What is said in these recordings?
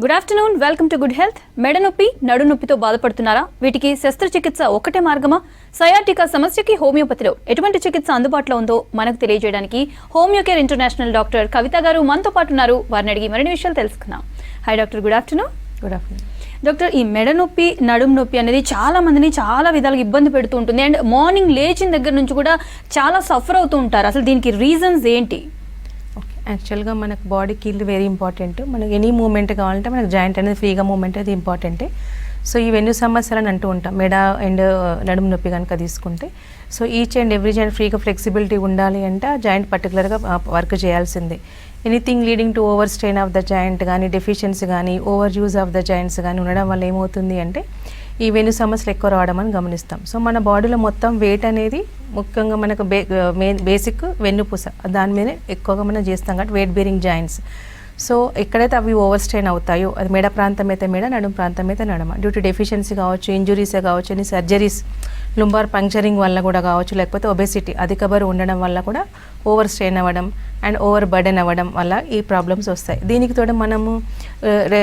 Good afternoon, welcome to good health. మెడ నొప్పి, నడు నొప్పితో బాధపడుతున్నారా? వీటికి శస్త్రచికిత్స ఒకటే మార్గమా? సయాటికా సమస్యకి హోమియోపతిలో ఎటువంటి చికిత్స అందుబాటులో ఉందో మనకు తెలియజేయడానికి హోమియోకేర్ ఇంటర్నేషనల్ డాక్టర్ కవిత గారు మనతో పాటు ఉన్నారు. వారిని అడిగి మరిన్ని విషయాలు తెలుసుకుందాం. Hi doctor, good afternoon. Good afternoon doctor, ఈ మెడ నొప్పి, నడుము నొప్పి అనేది చాలా మందిని చాలా విధాలుగా ఇబ్బంది పెడుతూ ఉంటుంది. అండ్ మార్నింగ్ లేచిన దగ్గర నుంచి కూడా చాలా సఫర్ అవుతూ ఉంటారు. అసలు దీనికి రీజన్స్ ఏంటి? యాక్చువల్గా మనకు బాడీ కీల్ వెరీ ఇంపార్టెంట్. మనకి ఎనీ మూమెంట్ కావాలంటే మనకు జాయింట్ అనేది ఫ్రీగా మూమెంట్ అది ఇంపార్టెంటే. సో ఈ వెన్ను సమస్యలను అంటూ ఉంటాం. మెడ అండ్ నడుము నొప్పి కనుక తీసుకుంటే, so each and every joint ఫ్రీగా ఫ్లెక్సిబిలిటీ ఉండాలి అంటే ఆ జాయింట్ పర్టికులర్గా వర్క్ చేయాల్సిందే. Anything leading to over strain of the joint కానీ, డెఫిషియన్సీ కానీ, over use of the joints కానీ ఉండడం వల్ల ఏమవుతుంది అంటే ఈ వెన్ను సమస్యలు ఎక్కువ రావడం అని గమనిస్తాం. సో మన బాడీలో మొత్తం వెయిట్ అనేది ముఖ్యంగా మనకు బేసిక్ వెన్నుపూస దాని మీద ఎక్కువగా మనం చేస్తాం కాబట్టి వెయిట్ బేరింగ్ జాయింట్స్. సో ఎక్కడైతే అవి ఓవర్ స్ట్రెయిన్ అవుతాయో, అది మెడ ప్రాంతం అయితే మెడ, నడుము ప్రాంతం అయితే నడుమ, డ్యూ టు డెఫిషియన్సీ కావచ్చు, ఇంజురీసే కావచ్చు, ఎన్ని సర్జరీస్, లుంబార్ పంక్చరింగ్ వల్ల కూడా కావచ్చు, లేకపోతే ఒబెసిటీ అధిక బరువు ఉండడం వల్ల కూడా ఓవర్ స్ట్రెయిన్ అవ్వడం అండ్ ఓవర్ బర్డెన్ అవ్వడం వల్ల ఈ ప్రాబ్లమ్స్ వస్తాయి. దీనికి తోడు మనము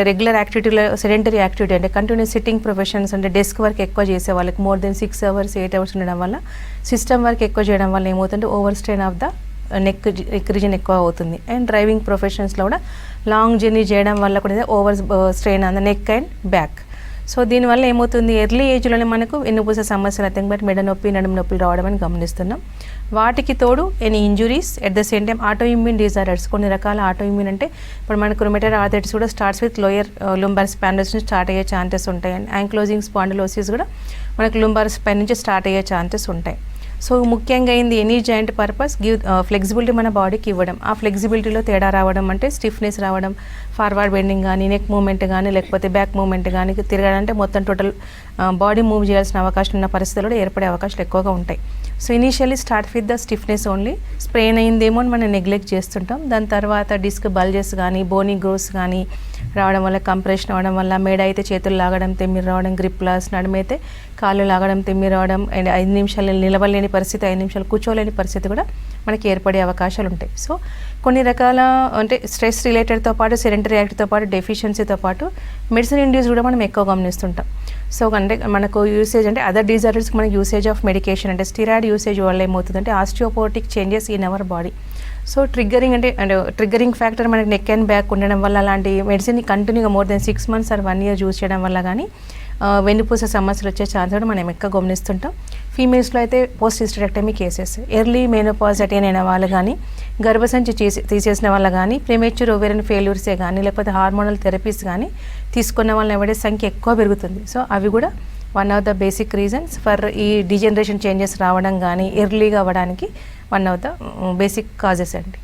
రెగ్యులర్ యాక్టివిటీలో సెడెంటరీ యాక్టివిటీ అంటే కంటిన్యూస్ సిట్టింగ్ ప్రొఫెషన్స్ అంటే డెస్క్ వర్క్ ఎక్కువ చేసే వాళ్ళకి మోర్ దెన్ 6 hours 8 hours ఉండడం వల్ల, సిస్టమ్ వర్క్ ఎక్కువ చేయడం వల్ల ఏమవుతుంటే over strain of the neck region ఎక్కువ అవుతుంది. అండ్ డ్రైవింగ్ ప్రొఫెషన్స్లో కూడా లాంగ్ జర్నీ చేయడం వల్ల కూడా over strain on the neck and back. So దీనివల్ల ఏమవుతుంది, ఎర్లీ ఏజ్లోనే మనకు వెన్నుపూస సమస్యలు అయితే బట్ మెడ నొప్పి, నడుము నొప్పులు రావడం అని గమనిస్తున్నాం. వాటికి తోడు any injuries, at the same time auto immune disorders. కొన్ని రకాల ఆటో ఇమ్యూన్ అంటే ఇప్పుడు మనకు రుమటైడ్ ఆర్థరైటిస్ కూడా starts with lower lumbar spine నుంచి స్టార్ట్ అయ్యే ఛాన్సెస్ ఉంటాయి. అండ్ యాంక్లోజింగ్ స్పాండిలోసిస్ కూడా మనకు లుంబార్ స్పైన్ నుంచి స్టార్ట్ అయ్యే ఛాన్సెస్ ఉంటాయి. సో ముఖ్యంగా అయింది ఎనీ జాయింట్ పర్పస్ ఫ్లెక్సిబిలిటీ మన బాడీకి ఇవ్వడం. ఆ ఫ్లెక్సిబిలిటీలో తేడా రావడం అంటే స్టిఫ్నెస్ రావడం, ఫార్వర్డ్ బెండింగ్ కానీ, నెక్ మూవ్మెంట్ కానీ, లేకపోతే బ్యాక్ మూవ్మెంట్ కానీ తిరగాలంటే మొత్తం టోటల్ బాడీ మూవ్ చేయాల్సిన అవకాశం ఉన్న పరిస్థితులు కూడా ఏర్పడే అవకాశాలు ఎక్కువగా ఉంటాయి. So initially start with the stiffness only. Sprain అయిందేమో అని మనం నెగ్లెక్ట్ చేస్తుంటాం. దాని తర్వాత డిస్క్ బల్జెస్ కానీ, బోనీ గ్రోస్ కానీ రావడం వల్ల, కంప్రెషన్ అవ్వడం వల్ల, మెడ అయితే చేతులు లాగడం, తెమ్మిరి రావడం, గ్రిప్ లాస్, నడుమైతే కాళ్ళు లాగడం, తెమ్మిరి రావడం, అండ్ 5 నిమిషాలు నిలవలేని పరిస్థితి, 5 నిమిషాలు కూర్చోలేని పరిస్థితి కూడా మనకి ఏర్పడే అవకాశాలు ఉంటాయి. సో కొన్ని రకాల అంటే స్ట్రెస్ రిలేటెడ్తో పాటు, సెడెంటరీ యాక్టివ్తో పాటు, డెఫిషియన్సీతో పాటు మెడిసిన్ ఇండ్యూస్ కూడా మనం ఎక్కువ గమనిస్తుంటాం. సో అంటే మనకు యూసేజ్ అంటే అదర్ డిజార్డర్స్కి మనకి యూసేజ్ ఆఫ్ మెడికేషన్ అంటే స్టిరాయిడ్ యూసేజ్ వల్ల ఏమవుతుందంటే osteoporotic changes in our body. So triggering అంటే ట్రిగ్గరింగ్ ఫ్యాక్టర్ మనకి నెక్ అండ్ బ్యాక్ ఉండడం వల్ల అలాంటి మెడిసిన్ని కంటిన్యూగా more than 6 months or 1 year use చేయడం వల్ల కానీ వెన్నుపూస సమస్యలు వచ్చే ఛాన్స్ కూడా మనం ఎక్కువ గమనిస్తుంటాం. ఫీమేల్స్లో అయితే post hysterectomy cases, early menopause attain అయిన వాళ్ళు కానీ, గర్భసంచి తీసేసిన వాళ్ళ కానీ, ప్రీమేచ్యూర్ ఓవేరియన్ ఫెయిల్యూర్సే కానీ, లేకపోతే హార్మోనల్ థెరపీస్ కానీ తీసుకున్న వాళ్ళని ఎవడే సంఖ్య ఎక్కువ పెరుగుతుంది. సో అవి కూడా one of the basic reasons for ఈ డిజనరేషన్ చేంజెస్ రావడం కానీ, ఎర్లీగా అవ్వడానికి one of the basic causes అండి.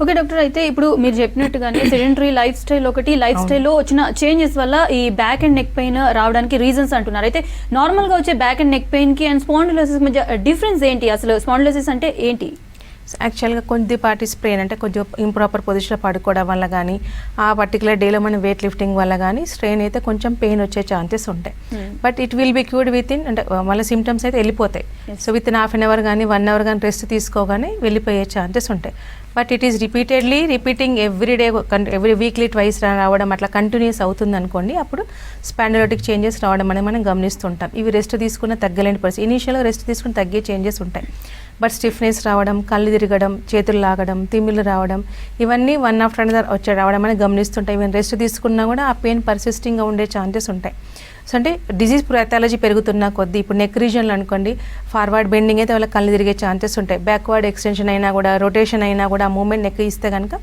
ఓకే డాక్టర్, అయితే ఇప్పుడు మీరు చెప్పినట్టుగానే సెడెంటరీ లైఫ్ స్టైల్ ఒకటి, లైఫ్ స్టైల్లో వచ్చిన చేంజెస్ వల్ల ఈ బ్యాక్ అండ్ నెక్ పెయిన్ రావడానికి రీజన్స్ అంటున్నారు. అయితే నార్మల్గా వచ్చే బ్యాక్ అండ్ నెక్ పెయిన్కి అండ్ స్పాండిలోసిస్ మధ్య డిఫరెన్స్ ఏంటి? అసలు స్పాండిలోసిస్ అంటే ఏంటి? యాక్చువల్గా కొద్దిపాటి స్ట్రెయిన్ అంటే కొంచెం ఇంప్రాపర్ పొజిషన్లో పడుకోవడం వల్ల కానీ, ఆ పర్టికులర్ డేలో మనం వెయిట్ లిఫ్టింగ్ వల్ల కానీ స్ట్రెయిన్ అయితే కొంచెం పెయిన్ వచ్చే ఛాన్సెస్ ఉంటాయి. But it will be cured with in అంటే వాళ్ళ సిమ్టమ్స్ అయితే వెళ్ళిపోతాయి. సో విత్ ఇన్ 1/2 hour కానీ 1 hour కానీ రెస్ట్ తీసుకోగానే వెళ్ళిపోయే ఛాన్సెస్ ఉంటాయి. But it is repeating every weekly twice రావడం అట్లా కంటిన్యూస్ అవుతుంది అనుకోండి, అప్పుడు స్పాండిలోటిక్ చేంజెస్ రావడం అనేది మనం గమనిస్తుంటాం. ఇవి రెస్ట్ తీసుకున్న తగ్గలేని పరిస్థితి. ఇనీషియల్గా రెస్ట్ తీసుకుని తగ్గే చేంజెస్ ఉంటాయి. బట్ స్టిఫ్నెస్ రావడం, కళ్ళు తిరగడం, చేతులు లాగడం, తిమ్మిళ్ళు రావడం, ఇవన్నీ వన్ ఆఫ్టర్ అనదర్ వచ్చే రావడం అనేది గమనిస్తుంటాయి. ఈవెన్ రెస్ట్ తీసుకున్నా కూడా ఆ పెయిన్ పర్సిస్టింగ్గా ఉండే ఛాన్సెస్ ఉంటాయి. సో అంటే డిజీజ్ ప్యాథాలజీ పెరుగుతున్న కొద్దీ ఇప్పుడు నెక్ రీజన్లో అనుకోండి, ఫార్వర్డ్ బెండింగ్ అయితే వాళ్ళ కళ్ళు తిరిగే ఛాన్సెస్ ఉంటాయి. బ్యాక్వర్డ్ ఎక్స్టెన్షన్ అయినా కూడా, రొటేషన్ అయినా కూడా ఆ మూమెంట్ నెక్ ఇస్తే కనుక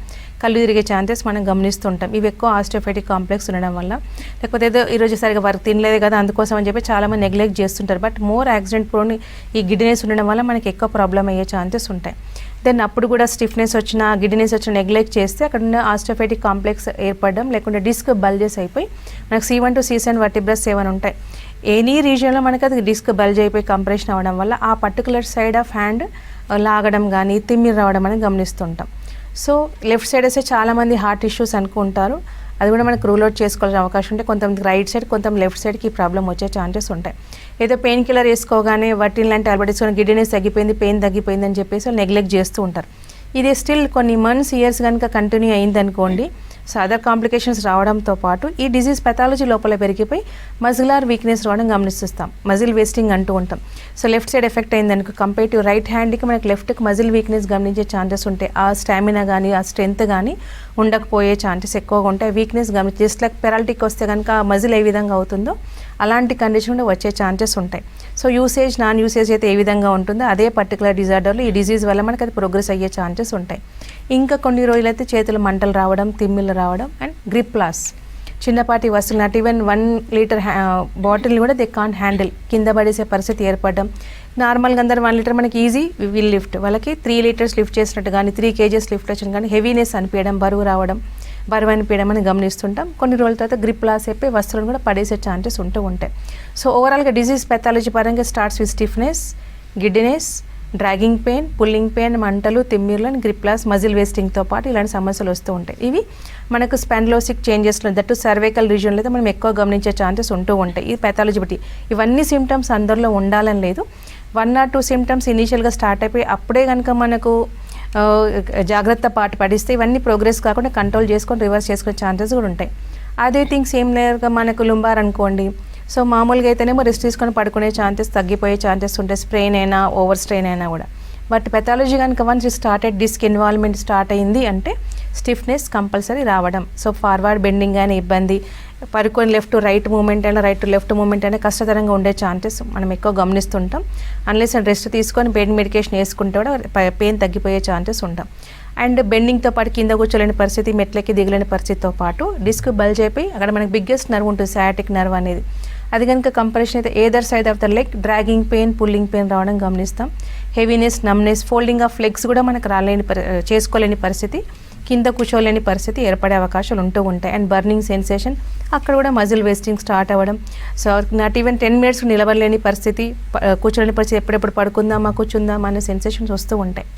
కళ్ళు తిరిగే ఛాన్సెస్ మనం గమనిస్తుంటాం. ఇవి ఎక్కువ ఆస్టియోపైటిక్ కాంప్లెక్స్ ఉండడం వల్ల, లేకపోతే ఏదో ఈరోజు సరిగా వర్క్ తినలేదు కదా అందుకోసం అని చెప్పి చాలామంది నెగ్లెక్ట్ చేస్తుంటారు. బట్ మోర్ యాక్సిడెంట్ ప్రోన్ ఈ గిడ్డినెస్ ఉండడం వల్ల మనకి ఎక్కువ ప్రాబ్లం అయ్యే ఛాన్సెస్ ఉంటాయి. దెన్ అప్పుడు కూడా స్టిఫ్నెస్ వచ్చిన, గిడ్డినెస్ వచ్చిన నెగ్లెక్ట్ చేస్తే అక్కడ ఉన్న ఆస్టియోపైటిక్ కాంప్లెక్స్ ఏర్పడడం, లేకుంటే డిస్క్ బల్జెస్ అయిపోయి మనకు C1 to C7 వర్టిబ్రస్ 7 ఉంటాయి. ఎనీ రీజియన్లో మనకి అది డిస్క్ బల్జ్ అయిపోయి కంప్రెషన్ అవ్వడం వల్ల ఆ పర్టికులర్ సైడ్ ఆఫ్ హ్యాండ్ లాగడం కానీ, తిమ్మిరి రావడం అని గమనిస్తుంటాం. సో లెఫ్ట్ సైడ్ వస్తే చాలామంది హార్ట్ ఇష్యూస్ అనుకుంటారు. అది కూడా మనకు రూల్ అవుట్ చేసుకోవాల్సిన అవకాశం ఉంటే కొంతమంది రైట్ సైడ్, కొంచెం లెఫ్ట్ సైడ్కి ఈ ప్రాబ్లం వచ్చే ఛాన్సెస్ ఉంటాయి. ఏదో పెయిన్ కిల్లర్ వేసుకోగానే వట్టిన్ లాంటి టాబ్లెట్స్ గిడ్డినెస్ తగ్గిపోయింది, పెయిన్ తగ్గిపోయింది అని చెప్పేసి నెగ్లెక్ట్ చేస్తూ ఉంటారు. ఇది స్టిల్ కొన్ని మంత్స్, ఇయర్స్ కనుక కంటిన్యూ అయిందనుకోండి, సో అదర్ కాంప్లికేషన్స్ రావడంతో పాటు ఈ డిజీజ్ పెథాలజీ లోపల పెరిగిపోయి మజిలార్ వీక్నెస్ రావడం గమనిస్తాం, మజిల్ వేస్టింగ్ అంటూ ఉంటాం. సో లెఫ్ట్ సైడ్ ఎఫెక్ట్ అయిందనుకో కంపేర్ రైట్ హ్యాండ్కి మనకి లెఫ్ట్కి మజిల్ వీక్నెస్ గమనించే ఛాన్సెస్ ఉంటాయి. ఆ స్టామినా కానీ ఆ స్ట్రెంత్ కానీ ఉండకపోయే ఛాన్సెస్ ఎక్కువగా ఉంటాయి. వీక్నెస్ గమనించి జస్ట్ లైక్ పెరాలిటిక్ వస్తే కనుక ఆ మజిల్ ఏ విధంగా అవుతుందో అలాంటి కండిషన్ కూడా వచ్చే ఛాన్సెస్ ఉంటాయి. సో యూసేజ్ నాన్ యూసేజ్ అయితే ఏ విధంగా ఉంటుందో అదే పర్టికులర్ డిజార్డర్లో ఈ డిజీజ్ వల్ల మనకి అది ప్రోగ్రెస్ అయ్యే ఛాన్సెస్ ఉంటాయి. ఇంకా కొన్ని రోజులైతే చేతులు మంటలు రావడం, తిమ్మిళ్ళు రావడం అండ్ గ్రిప్ లాస్. చిన్నపాటి వస్తువులు నాట్ ఈవెన్ 1 లీటర్ బాటిల్ని కూడా దే కాంట్ హ్యాండిల్, కింద పడేసే పరిస్థితి ఏర్పడడం. నార్మల్గా అందరూ 1 లీటర్ మనకి ఈజీ విల్ లిఫ్ట్, వాళ్ళకి 3 లీటర్స్ లిఫ్ట్ చేసినట్టు కానీ 3 kgs లిఫ్ట్ వచ్చిన కానీ హెవీనెస్ అనిపించడం, బరువు రావడం, బరువు అనిపించడం అని గమనిస్తుంటాం. కొన్ని రోజుల తర్వాత గ్రిప్ లాస్ అయిపోయి వస్తువులను కూడా పడేసే ఛాన్సెస్ ఉంటూ ఉంటాయి. సో ఓవరాల్గా డిజీజ్ పెథాలజీ పరంగా starts with stiffness, giddiness, dragging pain, pulling pain, మంటలు, తిమ్మిర్లు అండ్ గ్రిప్ లాస్, మజిల్ వేస్టింగ్తో పాటు ఇలాంటి సమస్యలు వస్తూ ఉంటాయి. ఇవి మనకు స్పాండిలోసిక్ చేంజెస్లో దట్టు సర్వైకల్ రీజియన్లో అయితే మనం ఎక్కువ గమనించే ఛాన్సెస్ ఉంటూ ఉంటాయి. ఈ పెథాలజీ బట్టి ఇవన్నీ సిమ్టమ్స్ అందరిలో ఉండాలని లేదు. 1 or 2 సిమ్టమ్స్ ఇనీషియల్గా స్టార్ట్ అయిపోయి అప్పుడే కనుక మనకు జాగ్రత్త పడిస్తే ఇవన్నీ ప్రోగ్రెస్ కాకుండా కంట్రోల్ చేసుకొని రివర్స్ చేసుకునే ఛాన్సెస్ కూడా ఉంటాయి. అదే థింగ్స్ ఏం లేక మనకు లుంబార్ అనుకోండి, సో మామూలుగా అయితేనేమో రెస్ట్ తీసుకొని పడుకునే ఛాన్సెస్ తగ్గిపోయే ఛాన్సెస్ ఉంటాయి, స్ట్రెయిన్ అయినా ఓవర్ స్ట్రెయిన్ అయినా కూడా. బట్ పెథాలజీ కనుక once started disc involvement start అయింది అంటే స్టిఫ్నెస్ కంపల్సరీ రావడం. సో ఫార్వర్డ్ బెండింగ్ అయినా ఇబ్బంది, పడుకొని లెఫ్ట్ రైట్ మూమెంట్ అయినా రైట్ టు లెఫ్ట్ మూమెంట్ అయినా కష్టతరంగా ఉండే ఛాన్సెస్ మనం ఎక్కువ గమనిస్తుంటాం. అన్లెస్ రెస్ట్ తీసుకొని పెయిన్ మెడికేషన్ వేసుకుంటే కూడా పెయిన్ తగ్గిపోయే ఛాన్సెస్ ఉంటాం. అండ్ బెండింగ్తో పాటు కింద కూర్చోలేని పరిస్థితి, మెట్లకి దిగలేని పరిస్థితితో పాటు డిస్క్ బల్జ్ అయిపోయి అక్కడ మనకి బిగ్గెస్ట్ నర్వ్ ఉంటుంది సయాటిక్ నర్వ్ అనేది, అది కనుక కంప్రెషన్ అయితే either side of the leg dragging pain, pulling pain రావడం గమనిస్తాం. Heaviness, numbness, folding of legs కూడా మనకు చేసుకోలేని పరిస్థితి, కింద కూర్చోలేని పరిస్థితి ఏర్పడే అవకాశాలు ఉంటూ ఉంటాయి. అండ్ బర్నింగ్ సెన్సేషన్, అక్కడ కూడా మజిల్ వేస్టింగ్ స్టార్ట్ అవ్వడం. సో నాట్ ఈవెన్ 10 minutes నిలబడలేని పరిస్థితి, కూర్చోలేని పరిస్థితి, ఎప్పుడెప్పుడు పడుకుందామా కూర్చుందామా అనే సెన్సేషన్స్ వస్తూ ఉంటాయి.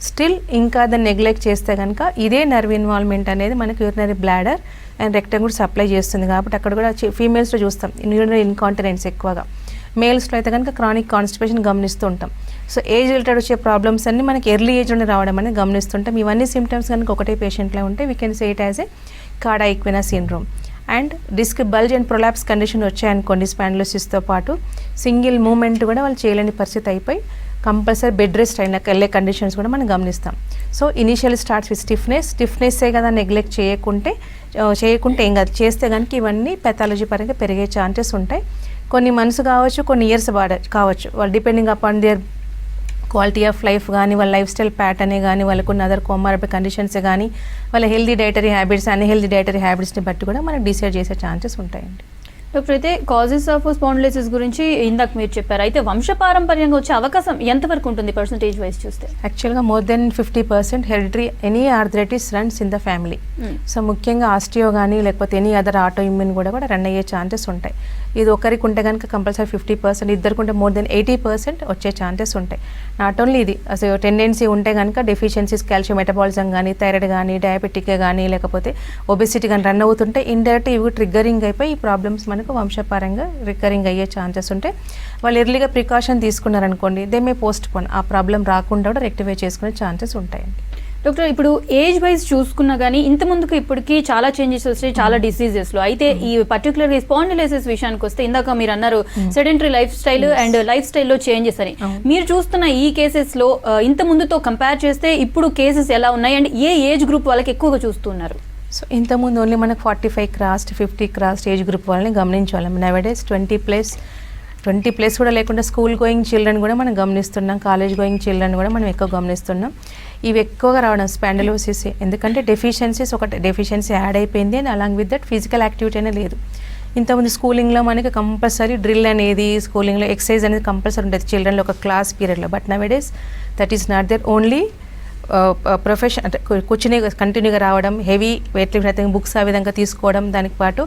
స్టిల్ ఇంకా దాన్ని నెగ్లెక్ట్ చేస్తే కనుక ఇదే నర్వ్ ఇన్వాల్వ్మెంట్ అనేది మనకి యూరినరీ బ్లాడర్ అండ్ రెక్టమ్ కూడా సప్లై చేస్తుంది. కాబట్టి అక్కడ కూడా ఫీమేల్స్లో చూస్తాం యూరినరీ ఇన్కాంటినెన్స్ ఎక్కువగా. మేల్స్లో అయితే కనుక క్రానిక్ కాన్స్టిపేషన్ గమనిస్తూ ఉంటాం. సో ఏజ్ రిలేటెడ్ వచ్చే ప్రాబ్లమ్స్ అన్ని మనకి ఎర్లీ ఏజ్లోనే రావడం అనేది గమనిస్తుంటాం. ఇవన్నీ సిమ్టమ్స్ కనుక ఒకటే పేషెంట్లో ఉంటే we can say it as a cauda equina syndrome. And disc bulge and prolapse condition వచ్చాయనుకోండి స్పాండిలోసిస్తో పాటు సింగిల్ మూమెంట్ కూడా వాళ్ళు చేయలేని పరిస్థితి అయిపోయి కంపల్సరీ బెడ్ రెస్ట్ అయినా వెళ్ళే కండిషన్స్ కూడా మనం గమనిస్తాం. సో ఇనీషియల్ స్టార్ట్స్ విత్ స్టిఫ్నెస్సే కదా నెగ్లెక్ట్ చేయకుంటే ఏం కాదు, చేస్తే కనుక ఇవన్నీ పెథాలజీ పరంగా పెరిగే ఛాన్సెస్ ఉంటాయి. కొన్ని మంత్స్ కావచ్చు, కొన్ని ఇయర్స్ కావచ్చు, వాళ్ళు depending upon there quality of life కానీ, వాళ్ళ లైఫ్ స్టైల్ ప్యాటర్నే కానీ, వాళ్ళకు ఉన్న అదర్ కోమార్బిడ్ కండిషన్స్ కానీ, వాళ్ళ healthy dietary habits, unhealthy dietary హ్యాబిట్స్ని బట్టి కూడా మనకు డిసైడ్ చేసే ఛాన్సెస్ ఉంటాయండి. డాక్టర్, అయితే కాజెస్ ఆఫ్ స్పాండిలోసిస్ గురించి ఇందాక మీరు చెప్పారు, అయితే వంశపారంపర్యంగా వచ్చే అవకాశం ఎంతవరకు ఉంటుంది పర్సంటేజ్ వైజ్ చూస్తే? యాక్చువల్గా more than 50% hereditary any arthritis runs in the family. So ముఖ్యంగా ఆస్టియో కానీ లేకపోతే ఎనీ అదర్ ఆటో ఇమ్యూన్ కూడా రన్ అయ్యే ఛాన్సెస్ ఉంటాయి. ఇది ఒకరికి ఉంటే కనుక కంపల్సరీ 50%, ఇద్దరికి ఉంటే మోర్ దెన్ 80% వచ్చే ఛాన్సెస్ ఉంటాయి. నాట్ ఓన్లీ ఇది అసలు టెండెన్సీ ఉంటే కనుక డెఫిషియన్సీస్ కాల్షియం మెటబాలిజం కానీ, థైరాయిడ్ కానీ, డయాబెటిక్ కానీ, లేకపోతే ఒబెసిటీ కానీ రన్ అవుతుంటే ఇండైరెక్ట్ ఇవి ట్రిగ్గరింగ్ అయిపోయి ఈ ప్రాబ్లమ్స్ మనకు వంశపారంగా రికరింగ్ అయ్యే ఛాన్సెస్ ఉంటాయి. వాళ్ళు ఎర్లీగా ప్రికాషన్ తీసుకున్నారనుకోండి, దే మే పోస్ట్ పోన్, ఆ ప్రాబ్లం రాకుండా కూడా రెక్టిఫై చేసుకునే ఛాన్సెస్ ఉంటాయండి. డాక్టర్, ఇప్పుడు ఏజ్ వైజ్ చూసుకున్నా కానీ ఇంత ముందుకు ఇప్పటికీ చాలా చేంజెస్ వచ్చాయి చాలా డిసీజెస్లో. అయితే ఈ పర్టికులర్గా స్పాండిలోసిస్ విషయానికి వస్తే ఇందాక మీరు అన్నారు sedentary life style and life స్టైల్లో చేంజెస్ అని. మీరు చూస్తున్న ఈ కేసెస్లో ఇంత ముందుతో కంపేర్ చేస్తే ఇప్పుడు కేసెస్ ఎలా ఉన్నాయి అండ్ ఏ ఏజ్ గ్రూప్ వాళ్ళకి ఎక్కువగా చూస్తున్నారు? సో ఇంతకుముందు ఓన్లీ మనకు 45 క్రాస్డ్ 50 క్రాస్డ్ ఏజ్ గ్రూప్ వాళ్ళని గమనించాలి. నవడేస్ 20+ కూడా లేకుండా స్కూల్ గోయింగ్ చిల్డ్రన్ కూడా మనం గమనిస్తున్నాం, కాలేజ్ గోయింగ్ చిల్డ్రన్ కూడా మనం ఎక్కువ గమనిస్తున్నాం. ఇవి ఎక్కువగా రావడం స్పాండిలోసిస్, ఎందుకంటే డెఫిషియన్సీ యాడ్ అయిపోయింది and along with that physical activity అనేది లేదు. ఇంతకుముందు స్కూలింగ్లో మనకి కంపల్సరీ డ్రిల్ అనేది, స్కూలింగ్లో ఎక్సర్సైజ్ అనేది కంపల్సరీ ఉంటుంది చిల్డ్రన్లో ఒక క్లాస్ పీరియడ్లో. But nowadays that is not there, only profession అంటే కూర్చుని కంటిన్యూగా రావడం, హెవీ వెయిట్ లిఫ్టింగ్, బుక్స్ ఆ విధంగా తీసుకోవడం, దానికి పాటు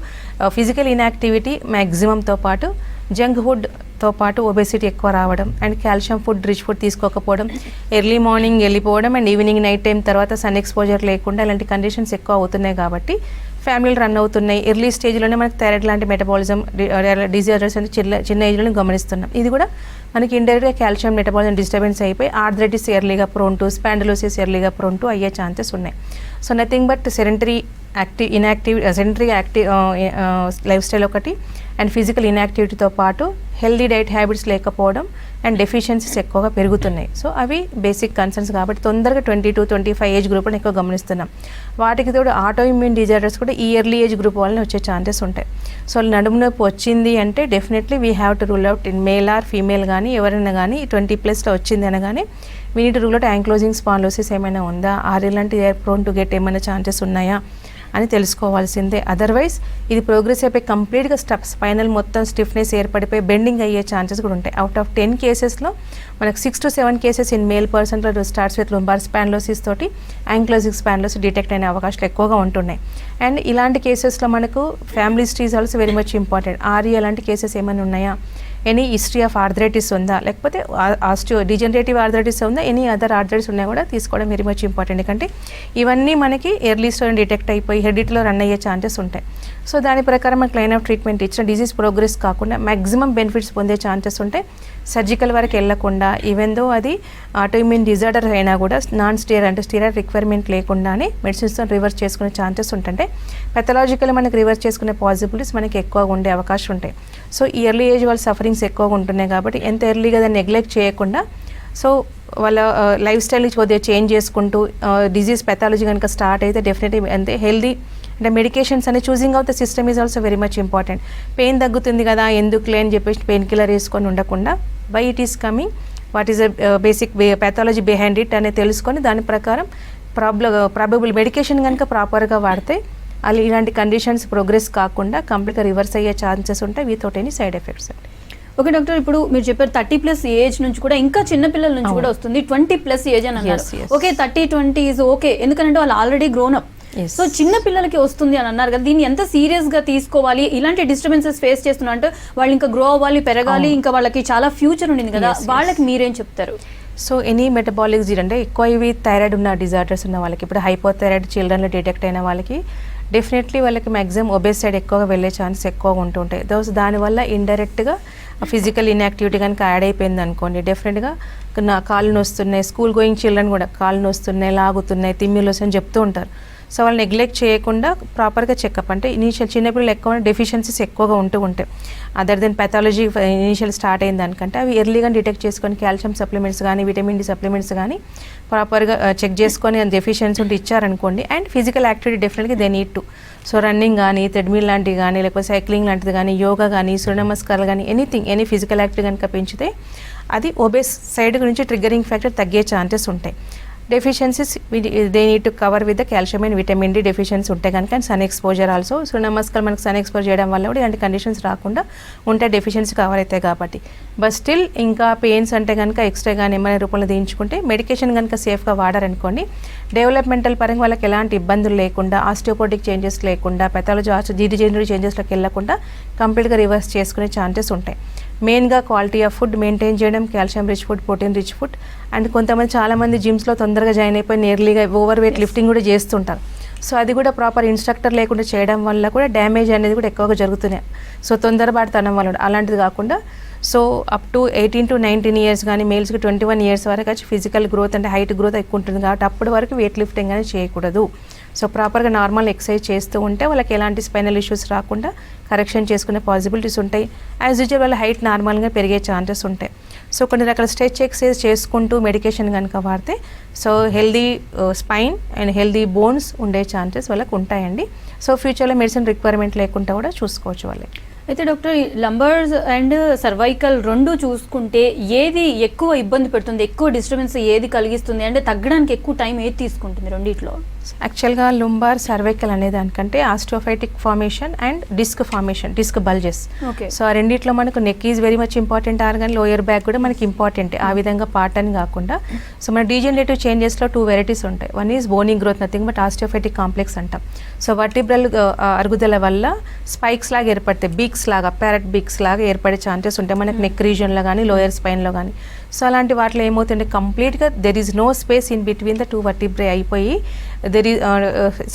ఫిజికల్ ఇన్యాక్టివిటీ మ్యాక్సిమంతో పాటు జంక్ ఫుడ్తో పాటు ఒబెసిటీ ఎక్కువ రావడం and calcium food rich food తీసుకోకపోవడం, ఎర్లీ మార్నింగ్ వెళ్ళిపోవడం అండ్ ఈవినింగ్ నైట్ టైం తర్వాత సన్ ఎక్స్పోజర్ లేకుండా ఇలాంటి కండిషన్స్ ఎక్కువ అవుతున్నాయి. కాబట్టి ఫ్యామిలీలు రన్ అవుతున్నాయి. ఎర్లీ స్టేజ్లోనే మనకి థైరాయిడ్ లాంటి మెటబాలిజం డిజార్డర్స్ అని చిన్న ఏజ్లోనే గమనిస్తున్నాం. ఇది కూడా మనకి ఇండైరెక్ట్గా కాల్షియం మెటబాలిజం డిస్టర్బెన్స్ అయిపోయి ఆర్థరైటిస్ ఎర్లీగా ప్రోన్ టు, స్పాండిలోసిస్ ఎర్లీగా ప్రోన్ టు అయ్యే ఛాన్సెస్ ఉన్నాయి. సో నథింగ్ బట్ సెడెంటరీ సెంటరీ లైఫ్ స్టైల్ ఒకటి అండ్ ఫిజికల్ ఇన్యాక్టివిటీతో పాటు హెల్దీ డైట్ హ్యాబిట్స్ లేకపోవడం అండ్ డెఫిషియన్సీస్ ఎక్కువగా పెరుగుతున్నాయి. సో అవి బేసిక్ కన్సర్న్స్ కాబట్టి తొందరగా 22-25 ఏజ్ గ్రూప్లో ఎక్కువ గమనిస్తున్నాం. వాటికి తోడు ఆటో ఇమ్యూన్ డిజార్డర్స్ కూడా ఈ ఎర్లీ ఏజ్ గ్రూప్ వాళ్ళని వచ్చే ఛాన్సెస్ ఉంటాయి. సో నడుము నొప్పి వచ్చింది అంటే definitely we have to rule out in male or female కానీ ఎవరైనా కానీ 20+ వచ్చింది అనగానే we need to rule out ankylosing spondylosis ఏమైనా ఉందా, ఆర్ ఇలాంటి ప్రోన్ టు గెట్ ఏమైనా ఛాన్సెస్ ఉన్నాయా అని తెలుసుకోవాల్సిందే. అదర్వైజ్ ఇది ప్రోగ్రెస్ అయిపోయి కంప్లీట్గా స్పైనల్ మొత్తం స్టిఫ్నెస్ ఏర్పడిపోయి బెండింగ్ అయ్యే ఛాన్సెస్ కూడా ఉంటాయి. అవుట్ ఆఫ్ 10 కేసెస్లో మనకు 6 to 7 కేసెస్ ఇన్ మేల్ పర్సన్లో స్టార్ట్స్ విత్ లుంబార్ స్పాండిలోసిస్ తోటి యాంక్లోజింగ్ స్పాండిలోసిస్ డిటెక్ట్ అయిన అవకాశాలు ఎక్కువగా ఉంటున్నాయి. అండ్ ఇలాంటి కేసెస్లో మనకు family history is also very much important. అలాంటి కేసెస్ ఏమైనా ఉన్నాయా, ఎనీ హిస్టరీ ఆఫ్ ఆర్థరైటిస్ ఉందా, లేకపోతే డిజనరేటివ్ ఆర్థరైటిస్ ఉందా, ఎనీ అదర్ ఆర్థరైటిస్ ఉన్నా కూడా తీసుకోవడం వెరీ మచ్ ఇంపార్టెంట్. ఎందుకంటే ఇవన్నీ మనకి ఎర్లీ స్టోరీ డిటెక్ట్ అయిపోయి హెరిడిటీలో రన్ అయ్యే ఛాన్సెస్ ఉంటాయి. సో దాని ప్రకారం మనకి లైన్ ఆఫ్ ట్రీట్మెంట్ ఇచ్చిన డిజీజ్ ప్రోగ్రెస్ కాకుండా మ్యాక్సిమం బెనిఫిట్స్ పొందే ఛాన్సెస్ ఉంటాయి. సర్జికల్ వరకు వెళ్లకుండా ఈవెన్ దో అది ఆటోఇమ్యూన్ డిజార్డర్ అయినా కూడా నాన్ స్టీరాయిడ్ అంటే స్టీరాయిడ్ రిక్వైర్మెంట్ లేకుండానే మెడిసిన్స్తో రివర్స్ చేసుకునే ఛాన్సెస్ ఉంటుంటే పెథలాజికల్ మనకి రివర్స్ చేసుకునే పాసిబిలిటీస్ మనకి ఎక్కువగా ఉండే అవకాశం ఉంటాయి. సో ఈ ఎర్లీ ఏజ్ వాళ్ళ సఫరింగ్స్ ఎక్కువగా ఉంటున్నాయి కాబట్టి ఎంత ఎర్లీగా దాన్ని నెగ్లెక్ట్ చేయకుండా సో వాళ్ళ లైఫ్ స్టైల్ కొద్దిగా చేంజ్ చేసుకుంటూ డిజీజ్ పెథాలజీ కనుక స్టార్ట్ అయితే డెఫినెట్లీ అంతే హెల్దీ అంటే మెడికేషన్స్ అనే choosing of the system is also very much important. Pain తగ్గుతుంది కదా ఎందుకులే అని చెప్పేసి పెయిన్ కిల్లర్ వేసుకొని ఉండకుండా by it is coming what is basic pathology behind it అనేది తెలుసుకొని దాని ప్రకారం ప్రాబబుల్ మెడికేషన్ కనుక ప్రాపర్గా వాడితే అది ఇలాంటి కండిషన్స్ ప్రోగ్రెస్ కాకుండా కంప్లీట్గా రివర్స్ అయ్యే ఛాన్సెస్ ఉంటాయి without any side effects. Okay doctor, ఇప్పుడు మీరు చెప్పారు 30+ ఏజ్ నుంచి కూడా ఇంకా చిన్న పిల్లల నుంచి కూడా వస్తుంది 20+ ఏజ్ అని అన్నారు. ఓకే 30-20 ఈజ్ ఓకే, ఎందుకంటే వాళ్ళు ఆల్రెడీ గ్రోన్ అప్. సో చిన్న పిల్లలకి వస్తుంది అని అన్నారు కదా, దీన్ని ఎంత సీరియస్ గా తీసుకోవాలి? ఇలాంటి డిస్టర్బెన్సెస్ ఫేస్ చేస్తున్నా అంటే వాళ్ళు ఇంకా గ్రో అవ్వాలి, పెరగాలి, ఇంకా వాళ్ళకి చాలా ఫ్యూచర్ ఉండింది కదా, వాళ్ళకి మీరేం చెప్తారు? సో ఎనీ మెటబాలిక్ డిజీజ్ అంటే ఎక్కువ ఇవి థైరాయిడ్ ఉన్న డిజార్డర్స్ ఉన్న వాళ్ళకి, ఇప్పుడు హైపోథైరాయిడ్ చిల్డ్రన్లో డిటెక్ట్ అయిన వాళ్ళకి డెఫినెట్లీ వాళ్ళకి మ్యాక్సిమం ఒబేస్ సైడ్ ఎక్కువగా వెళ్ళే ఛాన్సెస్ ఎక్కువగా ఉంటుంటాయి. దానివల్ల ఇండైరెక్ట్గా ఫిజికల్ ఇన్యాక్టివిటీ కనుక యాడ్ అయిపోయింది అనుకోండి డెఫినెట్గా నా కాళ్ళు నొస్తున్నాయి, స్కూల్ గోయింగ్ చిల్డ్రన్ కూడా కాళ్ళు నొస్తున్నాయి, లాగుతున్నాయి, తిమ్మిలు వస్తాయని చెప్తూ ఉంటారు. సో వాళ్ళు నెగ్లెక్ట్ చేయకుండా ప్రాపర్గా చెకప్ అంటే చిన్నపిల్లలు ఎక్కువ డెఫిషియన్సీస్ ఎక్కువగా ఉంటూ ఉంటాయి. Other than pathology initial start అయిన దానికంటే అవి ఎర్లీగా డిటెక్ట్ చేసుకొని కాల్షియం సప్లిమెంట్స్ కానీ విటమిన్ డి సప్లిమెంట్స్ కానీ ప్రాపర్గా చెక్ చేసుకొని డెఫిషియన్సీ ఉంటే ఇచ్చారనుకోండి. అండ్ ఫిజికల్ యాక్టివిటీ డెఫినెట్గా they need to. So running కానీ థ్రెడ్మిల్ లాంటివి కానీ లేకపోతే సైక్లింగ్ లాంటిది కానీ యోగా కానీ సూర్య నమస్కారాలు కానీ ఎనీ ఫిజికల్ యాక్టివిటీ కనుక పెంచితే అది ఒబేస్ సైడ్ నుంచి ట్రిగ్గరింగ్ ఫ్యాక్టర్ తగ్గే ఛాన్సెస్ ఉంటాయి. Deficiencies they need to cover with the calcium and vitamin D deficiency ఉంటాయి కనుక అండ్ సన్ ఎక్స్పోజర్ ఆల్సో. సూర్య నమస్కారం మనకు సన్ ఎక్స్పోజ్ చేయడం వల్ల కూడా ఇలాంటి కండిషన్స్ రాకుండా ఉంటే డెఫిషియన్సీ కవర్ అవుతాయి కాబట్టి. బట్ స్టిల్ ఇంకా పెయిన్స్ అంటే కనుక ఎక్స్ట్రా కానీ ఏమైనా రూపంలో దించుకుంటే మెడికేషన్ కనుక సేఫ్గా వాడారనుకోండి డెవలప్మెంటల్ పరంగా వాళ్ళకి ఎలాంటి ఇబ్బందులు లేకుండా ఆస్టియోపోటిక్ చేంజెస్ లేకుండా పెథాలజీ డిజనరేటివ్ చేంజెస్లోకి వెళ్ళకుండా కంప్లీట్గా రివర్స్ చేసుకునే ఛాన్సెస్ ఉంటాయి. మెయిన్గా క్వాలిటీ ఆఫ్ ఫుడ్ మెయింటైన్ చేయడం, calcium rich food, protein rich food. And కొంతమంది చాలామంది జిమ్స్లో తొందరగా జాయిన్ అయిపోయి నియర్లీగా ఓవర్ వెయిట్ లిఫ్టింగ్ కూడా చేస్తుంటారు. సో అది కూడా ప్రాపర్ ఇన్స్ట్రక్టర్ లేకుండా చేయడం వల్ల కూడా డ్యామేజ్ అనేది కూడా ఎక్కువగా జరుగుతున్నాయి. సో తొందరపాటుతనం వల్ల అలాంటిది కాకుండా so up to 18 to 19 years కానీ మేల్స్కి 21 ఇయర్స్ వరకు వచ్చి ఫిజికల్ గ్రోత్ అంటే హైట్ గ్రోత్ ఎక్కువ ఉంటుంది కాబట్టి అప్పటి వరకు వెయిట్ లిఫ్టింగ్ అనేది చేయకూడదు. సో ప్రాపర్గా నార్మల్ ఎక్సర్సైజ్ చేస్తూ ఉంటే వాళ్ళకి ఎలాంటి స్పైనల్ ఇష్యూస్ రాకుండా కరెక్షన్ చేసుకునే పాసిబిలిటీస్ ఉంటాయి. యాజ్ యూజువల్ వాళ్ళ హైట్ నార్మల్గా పెరిగే ఛాన్సెస్ ఉంటాయి. సో కొన్ని రకాల స్ట్రెచ్ ఎక్సర్సైజ్ చేసుకుంటూ మెడికేషన్ కనుక వాడితే so healthy spine and healthy bones ఉండే ఛాన్సెస్ వాళ్ళకి ఉంటాయండి. సో ఫ్యూచర్లో మెడిసిన్ రిక్వైర్మెంట్ లేకుండా కూడా చూసుకోవచ్చు వాళ్ళకి. అయితే డాక్టర్ లంబర్స్ అండ్ సర్వైకల్ రెండు చూసుకుంటే ఏది ఎక్కువ ఇబ్బంది పెడుతుంది, ఎక్కువ డిస్టర్బెన్స్ ఏది కలిగిస్తుంది, అంటే తగ్గడానికి ఎక్కువ టైం ఏది తీసుకుంటుంది రెండిట్లో? యాక్చువల్గా లుంబార్ సర్వైకల్ అనే దానికంటే osteophytic formation and disc formation, disc bulges. So ఆ రెండిట్లో మనకు neck is very much important organ, lower back కూడా మనకి ఇంపార్టెంట్. ఆ విధంగా పార్ట్ అని కాకుండా సో మన డీజనరేటివ్ చేంజెస్లో 2 వెరైటీస్ ఉంటాయి. One is boning growth, nothing but osteophytic complex అంటాం. సో వర్టిబ్రల్ అరుగుదల వల్ల స్పైక్స్ లాగా ఏర్పడతాయి, బీక్స్ లాగా, ప్యారెట్ బీక్స్ లాగా ఏర్పడే ఛాన్సెస్ ఉంటాయి మనకి నెక్ రీజన్లో కానీ లోయర్ స్పైన్లో కానీ. సో అలాంటి వాటిలో ఏమవుతుంటే కంప్లీట్గా there is no space in between the 2 vertebrae అయిపోయి దెర్ ఈజ్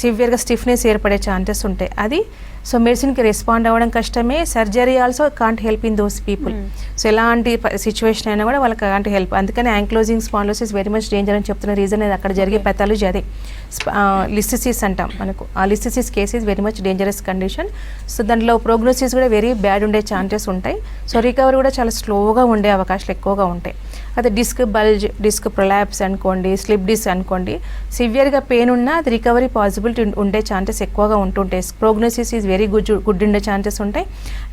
సివియర్గా స్టిఫ్నెస్ ఏర్పడే ఛాన్సెస్ ఉంటాయి. అది సో మెడిసిన్కి రెస్పాండ్ అవ్వడం కష్టమే, surgery also can't help in those people. So ఎలాంటి సిచ్యువేషన్ అయినా కూడా వాళ్ళకి కాంట్ హెల్ప్. అందుకని ankylosing spondylosis very much danger అని చెప్తున్న రీజన్ అది అక్కడ జరిగే పెథాలజీ అదే. లిస్థిసిస్ అంటాం మనకు, ఆ listhesis case is very much dangerous condition. So దాంట్లో ప్రోగ్నోసిస్ కూడా వెరీ బ్యాడ్ ఉండే ఛాన్సెస్ ఉంటాయి. సో రికవరీ కూడా చాలా స్లోగా ఉండే అవకాశాలు ఎక్కువగా ఉంటాయి. అదే డిస్క్ బల్జ్, డిస్క్ ప్రొలాప్స్ అనుకోండి, స్లిప్ డిస్క్ అనుకోండి, సివియర్గా పెయిన్ ఉన్నా అది రికవరీ పాసిబిలిటీ ఉండే ఛాన్సెస్ ఎక్కువగా ఉంటుంటాయి. ప్రోగ్నోసిస్ ఈజ్ వెరీ గుడ్ ఉండే ఛాన్సెస్ ఉంటాయి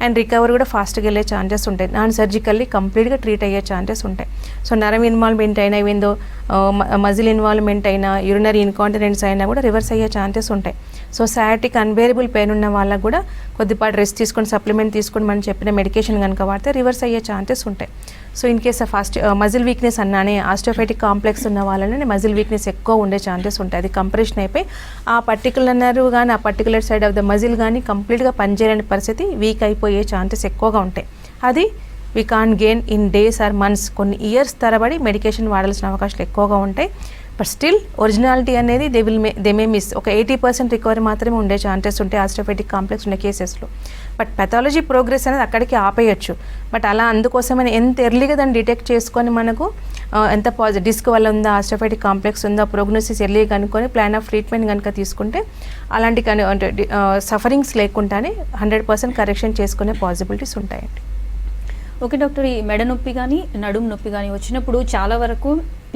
అండ్ రికవరీ కూడా ఫాస్ట్గా వెళ్ళే ఛాన్సెస్ ఉంటాయి. నాన్ సర్జికల్లీ కంప్లీట్గా ట్రీట్ అయ్యే ఛాన్సెస్ ఉంటాయి. సో నరం ఇన్వాల్వ్మెంట్ అయినా, ఏందో మజిల్ ఇన్వాల్వ్మెంట్ అయినా, యూరినరీ ఇన్కాంటినెన్స్ అయినా కూడా రివర్స్ అయ్యే ఛాన్సెస్ ఉంటాయి. సో సయాటిక్ అన్బేరబుల్ పెయిన్ ఉన్న వాళ్ళకు కూడా కొద్దిపాటి రెస్ట్ తీసుకొని, సప్లిమెంట్ తీసుకొని మనం చెప్పిన మెడికేషన్ కనుక వాడితే రివర్స్ అయ్యే ఛాన్సెస్ ఉంటాయి. So in case fast muscle weakness అన్నానే, ఆస్టియోపైటిక్ కాంప్లెక్స్ ఉన్న వాళ్ళని మజిల్ వీక్నెస్ ఎక్కువ ఉండే ఛాన్సెస్ ఉంటాయి. అది కంప్రెషన్ అయిపోయి ఆ పర్టికులర్ నర్వ్ కానీ, ఆ particular side of the muscle కానీ కంప్లీట్గా పనిచేయలేని పరిస్థితి, వీక్ అయిపోయే ఛాన్సెస్ ఎక్కువగా ఉంటాయి. అది we can gain in days or months, కొన్ని ఇయర్స్ తరబడి మెడికేషన్ వాడాల్సిన అవకాశాలు ఎక్కువగా ఉంటాయి. బట్ స్టిల్ ఒరిజినాలిటీ అనేది దే మే మిస్. ఒక 80% రికవరీ మాత్రమే ఉండే ఛాన్సెస్ ఉంటాయి ఆస్టియోపైటిక్ కాంప్లెక్స్ ఉండే కేసెస్లో. బట్ పెథాలజీ ప్రోగ్రెస్ అనేది అక్కడికి ఆపేయచ్చు. బట్ అలా అందుకోసమని ఎంత ఎర్లీగా దాన్ని డిటెక్ట్ చేసుకొని మనకు ఎంత డిస్క్ వల్ల ఉందా, ఆస్టియోపైటిక్ కాంప్లెక్స్ ఉందా, ప్రోగ్నోసిస్ ఎర్లీగా కనుక్కొని ప్లాన్ ఆఫ్ ట్రీట్మెంట్ కనుక తీసుకుంటే అలాంటి సఫరింగ్స్ లేకుండానే 100% కరెక్షన్ చేసుకునే పాసిబిలిటీస్ ఉంటాయండి. ఓకే డాక్టర్, ఈ మెడ నొప్పి కానీ నడుము నొప్పి కానీ వచ్చినప్పుడు చాలా వరకు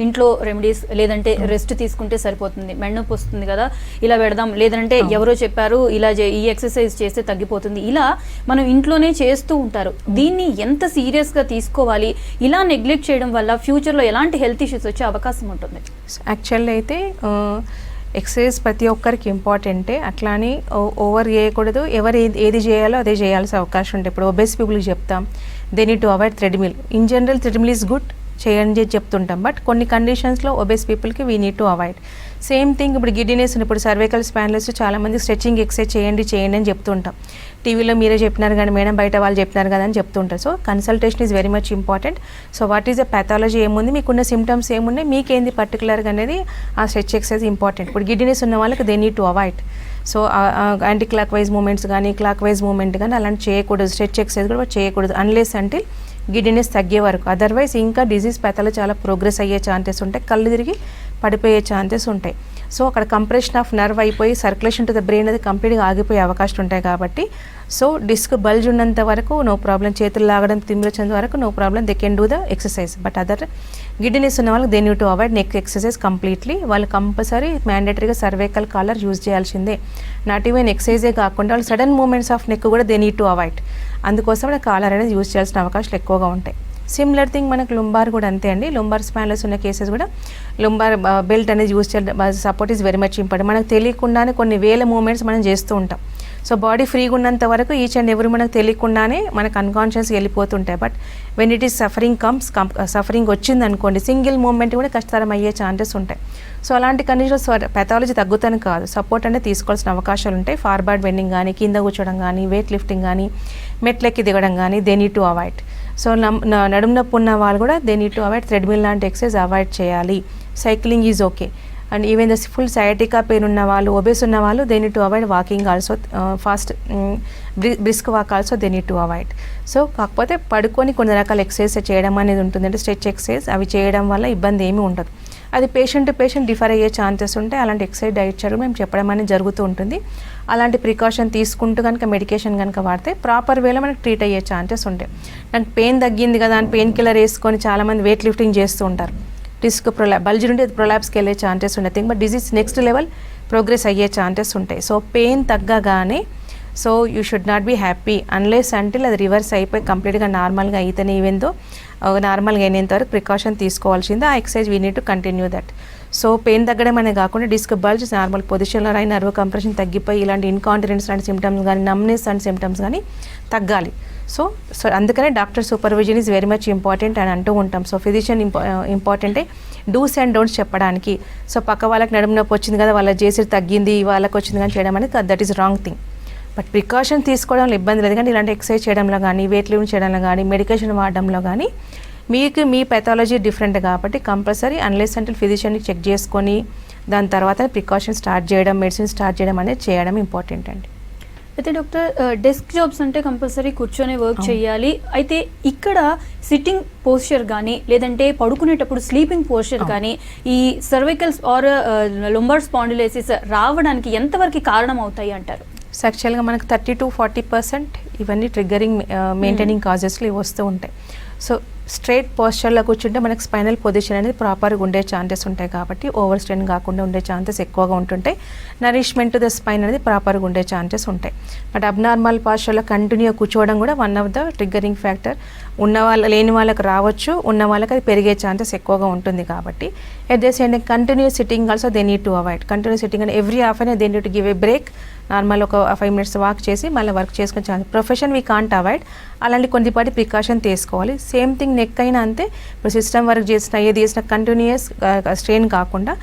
ఇంట్లో రెమెడీస్ లేదంటే రెస్ట్ తీసుకుంటే సరిపోతుంది, మెడ నొప్పి వస్తుంది కదా ఇలా పెడదాం, లేదంటే ఎవరో చెప్పారు ఇలా ఈ ఎక్సర్సైజ్ చేస్తే తగ్గిపోతుంది, ఇలా మనం ఇంట్లోనే చేస్తూ ఉంటారు. దీన్ని ఎంత సీరియస్గా తీసుకోవాలి? ఇలా నెగ్లెక్ట్ చేయడం వల్ల ఫ్యూచర్లో ఎలాంటి హెల్త్ ఇష్యూస్ వచ్చే అవకాశం ఉంటుంది? యాక్చువల్లీ అయితే ఎక్సర్సైజ్ ప్రతి ఒక్కరికి ఇంపార్టెంటే, అట్లానే ఓవర్ చేయకూడదు. ఎవరు ఏది చేయాలో అదే చేయాల్సిన అవకాశం ఉంటుంది. ఇప్పుడు ఒబేస్ పీపుల్కి చెప్తాం they need to avoid treadmill. In general treadmill is good, చేయండి చెప్తుంటాం. బట్ కొన్ని కండిషన్స్లో ఒబేస్ పీపుల్కి we need to avoid. Same thing ఇప్పుడు గిడ్డినెస్, ఇప్పుడు సర్వైకల్ స్పాండిలోసిస్ చాలామంది స్ట్రెచింగ్ ఎక్సర్సైజ్ చేయండి అని చెప్తుంటాం. టీవీలో మీరే చెప్పినారు కానీ మేడం బయట వాళ్ళు చెప్పినారు కదా అని చెప్తుంటారు. So consultation is very much important. So what is the pathology ఏముంది, మీకున్న సిమ్టమ్స్ ఏమున్నాయి, మీకేంది పర్టికులర్గా అనేది ఆ స్ట్రెచ్ ఎక్సర్సైజ్ ఇంపార్టెంట్. ఇప్పుడు గిడ్డినెస్ ఉన్న వాళ్ళకి they need to avoid. So anti clock wise movements కానీ, క్లాక్ వైజ్ మూమెంట్ కానీ అలాంటి చేయకూడదు. స్ట్రెచ్ ఎక్సర్సైజ్ కూడా చేయకూడదు అన్లెస్ అంటే గిడ్డినెస్ తగ్గే వరకు. అదర్వైజ్ ఇంకా డిజీజ్ ప్యాథాలజీ చాలా ప్రోగ్రెస్ అయ్యే ఛాన్సెస్ ఉంటాయి, కళ్ళు తిరిగి పడిపోయే ఛాన్సెస్ ఉంటాయి. సో అక్కడ కంప్రెషన్ ఆఫ్ నర్వ్ అయిపోయి సర్క్యులేషన్ టు ద బ్రెయిన్ అది కంప్లీట్గా ఆగిపోయే అవకాశం ఉంటాయి. కాబట్టి సో డిస్క్ బల్జ్ ఉన్నంత వరకు నో ప్రాబ్లం, చేతులు లాగడం తిమ్మిరొచ్చేంత వరకు no problem, they can do the exercise. But other giddiness ఉన్న వాళ్ళకి they need to avoid neck exercise completely. వాళ్ళు కంపల్సరీ మ్యాండేటరీగా సర్వైకల్ కాలర్ యూజ్ చేయాల్సిందే. నాట్ ఈవెన్ ఎక్సర్సైజే కాకుండా వాళ్ళు సడన్ మూమెంట్స్ ఆఫ్ నెక్ కూడా దే నీడ్ టు అవాయిడ్. అందుకోసం కాలర్ అనేది యూజ్ చేయాల్సిన అవకాశాలు ఎక్కువగా ఉంటాయి. సిమిలర్ థింగ్ మనకు లుంబార్ కూడా అంతే అండి. లుంబార్ స్పాండిలోసిస్ ఉన్న కేసెస్ కూడా లుంబార్ బెల్ట్ అనేది యూజ్ చేయడం, support is very much important. మనకు తెలియకుండానే కొన్ని వేల మూమెంట్స్ మనం చేస్తూ ఉంటాం. సో బాడీ ఫ్రీగా ఉన్నంత వరకు ఈచ్ అండ్ ఎవరి మనకు తెలియకుండానే మనకు అన్కాన్షియస్గా వెళ్ళిపోతుంటాయి. But when it is suffering వచ్చింది అనుకోండి, సింగిల్ మూమెంట్ కూడా కష్టతరం అయ్యే ఛాన్సెస్ ఉంటాయి. సో అలాంటి కండిషన్స్ పెథాలజీ తగ్గుతాను కాదు, సపోర్ట్ అనేది తీసుకోవాల్సిన అవకాశాలు ఉంటాయి. ఫార్వర్డ్ బెండింగ్ కానీ, కింద కూర్చోవడం కానీ, వెయిట్ లిఫ్టింగ్ కానీ, మెట్లెక్కి దిగడం కానీ they need to avoid. So నడుము నొప్పి ఉన్న వాళ్ళు కూడా they need to avoid treadmill లాంటి ఎక్సర్సైజ్ అవాయిడ్ చేయాలి. Cycling is okay. And even the full sciatica pain ఉన్న వాళ్ళు, ఒబేస్ ఉన్న వాళ్ళు they need to avoid walking also, fast brisk walk also they need to avoid. So కాకపోతే పడుకొని కొన్ని రకాల ఎక్సర్సైజ్ చేయడం అనేది ఉంటుంది, అంటే స్ట్రెచ్ ఎక్సర్సైజ్. అవి చేయడం వల్ల ఇబ్బంది ఏమీ ఉండదు. అది పేషెంట్ టు పేషెంట్ డిఫర్ అయ్యే ఛాన్సెస్ ఉంటాయి. అలాంటి ఎక్సర్సైజ్ డైట్ చార్ట్ మేము చెప్పడం అనేది జరుగుతూ ఉంటుంది. అలాంటి ప్రికాషన్ తీసుకుంటూ కనుక మెడికేషన్ కనుక వాడితే ప్రాపర్ వేలో మనకి ట్రీట్ అయ్యే ఛాన్సెస్ ఉంటాయి. నాకు పెయిన్ తగ్గింది కదా అని పెయిన్ కిల్లర్ వేసుకొని చాలామంది వెయిట్ లిఫ్టింగ్ చేస్తూ ఉంటారు. డిస్క్ బల్జ్ నుండి అది ప్రొలాప్స్కి వెళ్ళే ఛాన్సెస్ ఉంటాయి. But disease next level progress అయ్యే ఛాన్సెస్ ఉంటాయి. సో పెయిన్ తగ్గగానే so you should not be happy unless until అది రివర్స్ అయిపోయి కంప్లీట్గా నార్మల్గా అయితేనే ఈవెందో నార్మల్గా అయినంత వరకు ప్రికాషన్ తీసుకోవాల్సిందే. ఆ exercise we need to continue that. So pain తగ్గడం అనేది కాకుండా డిస్క్ బల్జ్ నార్మల్ పొజిషన్లో అయిన నర్వ్ కంప్రెషన్ తగ్గిపోయి ఇలాంటి ఇన్కాంటినెన్స్ లాంటి సిమ్టమ్స్ కానీ, నమ్నెస్ లాంటి సిమ్టమ్స్ కానీ తగ్గాలి. సో అందుకనే doctor supervision is very much important అని అంటూ ఉంటాం. సో ఫిజిషియన్ ఇంపార్టెంటే డూస్ అండ్ డోంట్స్ చెప్పడానికి. సో పక్క వాళ్ళకి నడుము నొప్పి వచ్చింది కదా, వాళ్ళ చేసి తగ్గింది, వాళ్ళకి వచ్చింది కానీ చేయడం అనేది that is wrong thing. But precaution తీసుకోవడంలో ఇబ్బంది లేదు, కానీ ఇలాంటి ఎక్సర్సైజ్ చేయడంలో కానీ, వెయిట్ లిఫ్టింగ్ చేయడంలో కానీ, మెడికేషన్ వాడడంలో కానీ మీకు మీ పెథాలజీ డిఫరెంట్ కాబట్టి కంపల్సరీ అన్లెస్ అంటే ఫిజిషియన్ని చెక్ చేసుకొని దాని తర్వాత ప్రికాషన్ స్టార్ట్ చేయడం, మెడిసిన్ స్టార్ట్ చేయడం అనేది చేయడం ఇంపార్టెంట్ అండి. అయితే డాక్టర్ డెస్క్ జాబ్స్ అంటే కంపల్సరీ కూర్చొని వర్క్ చేయాలి. అయితే ఇక్కడ సిట్టింగ్ పోస్చర్ కానీ లేదంటే పడుకునేటప్పుడు స్లీపింగ్ పోస్చర్ కానీ ఈ సర్వైకల్స్ ఆర్ లుంబార్ స్పాండిలోసిస్ రావడానికి ఎంతవరకు కారణం అవుతాయి అంటారు? సో యాక్చువల్గా మనకు 30 to 40% ఇవన్నీ ట్రిగ్గరింగ్ మెయింటైనింగ్ కాజెస్లో ఇవి వస్తూ ఉంటాయి. సో స్ట్రైట్ పోస్చర్లో కూర్చుంటే మనకు స్పైనల్ పొజిషన్ అనేది ప్రాపర్గా ఉండే ఛాన్సెస్ ఉంటాయి కాబట్టి ఓవర్ స్ట్రెయిన్ కాకుండా ఉండే ఛాన్సెస్ ఎక్కువగా ఉంటుంటాయి. నరిష్మెంట్ టు ద స్పైన్ అనేది ప్రాపర్గా ఉండే ఛాన్సెస్ ఉంటాయి. బట్ అబ్నార్మల్ పోస్చర్లో కంటిన్యూ కూర్చోవడం కూడా one of the triggering factor. లేని వాళ్ళకి రావచ్చు, ఉన్న వాళ్ళకి అది పెరిగే ఛాన్సెస్ ఎక్కువగా ఉంటుంది కాబట్టి at the same time continuous sitting also they need to avoid. Continuous sitting అంటే every half an hour they need to give a break. Normal ఒక 5 minutes వాక్ చేసి మళ్ళీ వర్క్ చేసుకునే chance. Profession we can't avoid, అలాంటి కొద్దిపాటి precaution తీసుకోవాలి. Same thing neck అయినా అంతే. ఇప్పుడు సిస్టమ్ వర్క్ చేసిన ఏది చేసిన కంటిన్యూస్ స్ట్రెయిన్ కాకుండా